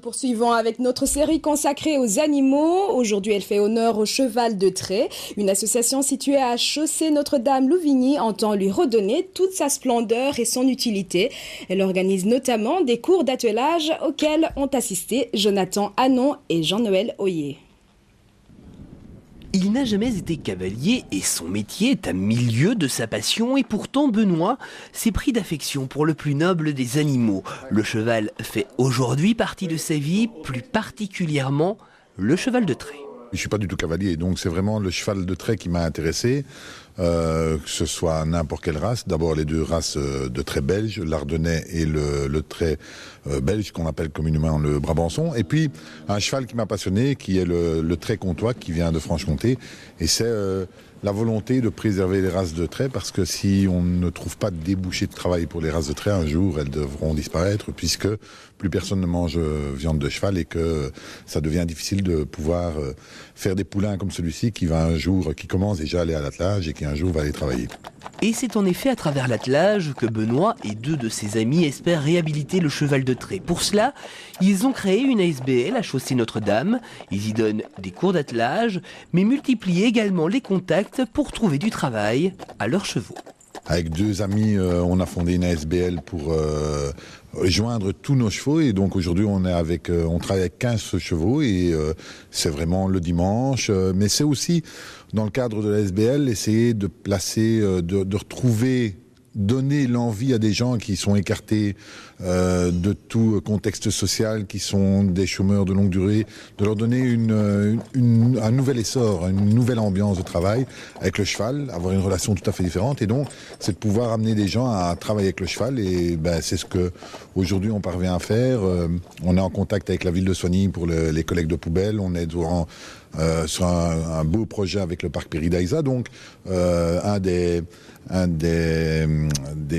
poursuivons avec notre série consacrée aux animaux. Aujourd'hui, elle fait honneur au cheval de trait. Une association située à Chaussée Notre-Dame-Louvigny entend lui redonner toute sa splendeur et son utilité. Elle organise notamment des cours d'attelage auxquels ont assisté Jonathan Hanon et Jean-Noël Oyer. Il n'a jamais été cavalier et son métier est à milieu de sa passion et pourtant Benoît s'est pris d'affection pour le plus noble des animaux. Le cheval fait aujourd'hui partie de sa vie, plus particulièrement le cheval de trait. Je ne suis pas du tout cavalier, donc c'est vraiment le cheval de trait qui m'a intéressé, que ce soit n'importe quelle race. D'abord les deux races de trait belge, l'ardennais et le trait belge qu'on appelle communément le brabançon. Et puis un cheval qui m'a passionné, qui est le trait comtois, qui vient de Franche-Comté. Et c'est la volonté de préserver les races de trait, parce que si on ne trouve pas de débouché de travail pour les races de trait, un jour elles devront disparaître, puisque plus personne ne mange viande de cheval et que ça devient difficile de pouvoir faire des poulains comme celui-ci qui commence déjà à aller à l'attelage et qui un jour va aller travailler. Et c'est en effet à travers l'attelage que Benoît et deux de ses amis espèrent réhabiliter le cheval de trait. Pour cela, ils ont créé une ASBL à Chaussée Notre-Dame. Ils y donnent des cours d'attelage, mais multiplient également les contacts pour trouver du travail à leurs chevaux. Avec deux amis, on a fondé une ASBL pour joindre tous nos chevaux, et donc aujourd'hui on travaille avec 15 chevaux et c'est vraiment le dimanche, mais c'est aussi dans le cadre de l'ASBL essayer de placer, de retrouver, donner l'envie à des gens qui sont écartés de tout contexte social, qui sont des chômeurs de longue durée, de leur donner un nouvel essor, une nouvelle ambiance de travail avec le cheval, avoir une relation tout à fait différente. Et donc, c'est de pouvoir amener des gens à travailler avec le cheval. Et c'est ce que aujourd'hui on parvient à faire. On est en contact avec la ville de Soigny pour les collectes de poubelles. On est sur un beau projet avec le parc Péridaïsa. Donc, un des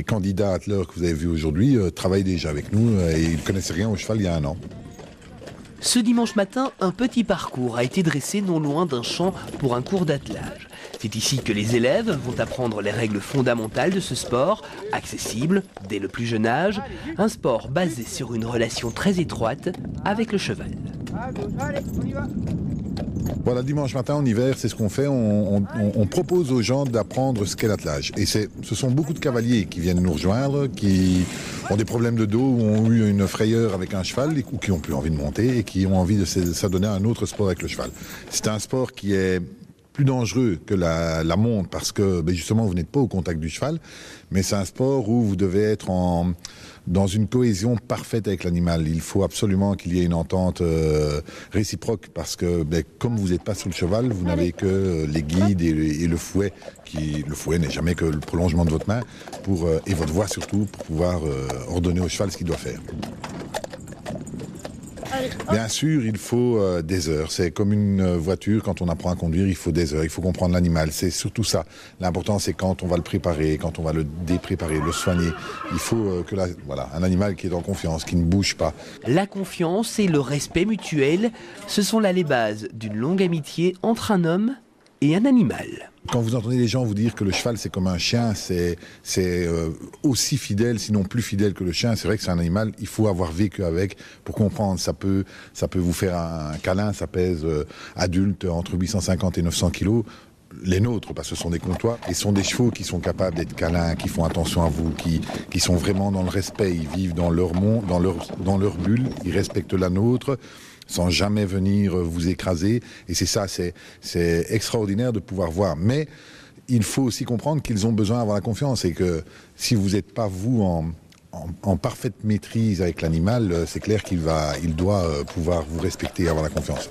candidats atteleurs que vous avez vu aujourd'hui travaille déjà avec nous et il ne connaissait rien au cheval il y a un an. Ce dimanche matin, un petit parcours a été dressé non loin d'un champ pour un cours d'attelage. C'est ici que les élèves vont apprendre les règles fondamentales de ce sport, accessible dès le plus jeune âge, un sport basé sur une relation très étroite avec le cheval. Voilà, dimanche matin en hiver, c'est ce qu'on fait, on propose aux gens d'apprendre ce qu'est l'attelage. Et ce sont beaucoup de cavaliers qui viennent nous rejoindre, qui ont des problèmes de dos, ou ont eu une frayeur avec un cheval, ou qui n'ont plus envie de monter, et qui ont envie de s'adonner à un autre sport avec le cheval. C'est un sport qui est plus dangereux que la monte, parce que justement vous n'êtes pas au contact du cheval, mais c'est un sport où vous devez être dans une cohésion parfaite avec l'animal. Il faut absolument qu'il y ait une entente réciproque, parce que comme vous n'êtes pas sur le cheval, vous n'avez que les guides et le fouet. Le fouet n'est jamais que le prolongement de votre main et votre voix surtout, pour pouvoir ordonner au cheval ce qu'il doit faire. Bien sûr, il faut des heures. C'est comme une voiture, quand on apprend à conduire, il faut des heures, il faut comprendre l'animal. C'est surtout ça. L'important, c'est quand on va le préparer, quand on va le dépréparer, le soigner. Il faut un animal qui est en confiance, qui ne bouge pas. La confiance et le respect mutuel, ce sont là les bases d'une longue amitié entre un homme et un animal. Quand vous entendez les gens vous dire que le cheval c'est comme un chien, c'est aussi fidèle, sinon plus fidèle que le chien, c'est vrai que c'est un animal, il faut avoir vécu avec pour comprendre. Ça peut vous faire un câlin, ça pèse adulte entre 850 et 900 kilos. Les nôtres, parce que ce sont des comtois, et ce sont des chevaux qui sont capables d'être câlins, qui font attention à vous, qui sont vraiment dans le respect. Ils vivent dans leur monde, dans leur bulle, ils respectent la nôtre, sans jamais venir vous écraser. Et c'est ça, c'est extraordinaire de pouvoir voir. Mais il faut aussi comprendre qu'ils ont besoin d'avoir la confiance, et que si vous n'êtes pas, vous, en parfaite maîtrise avec l'animal, c'est clair qu'il doit pouvoir vous respecter et avoir la confiance.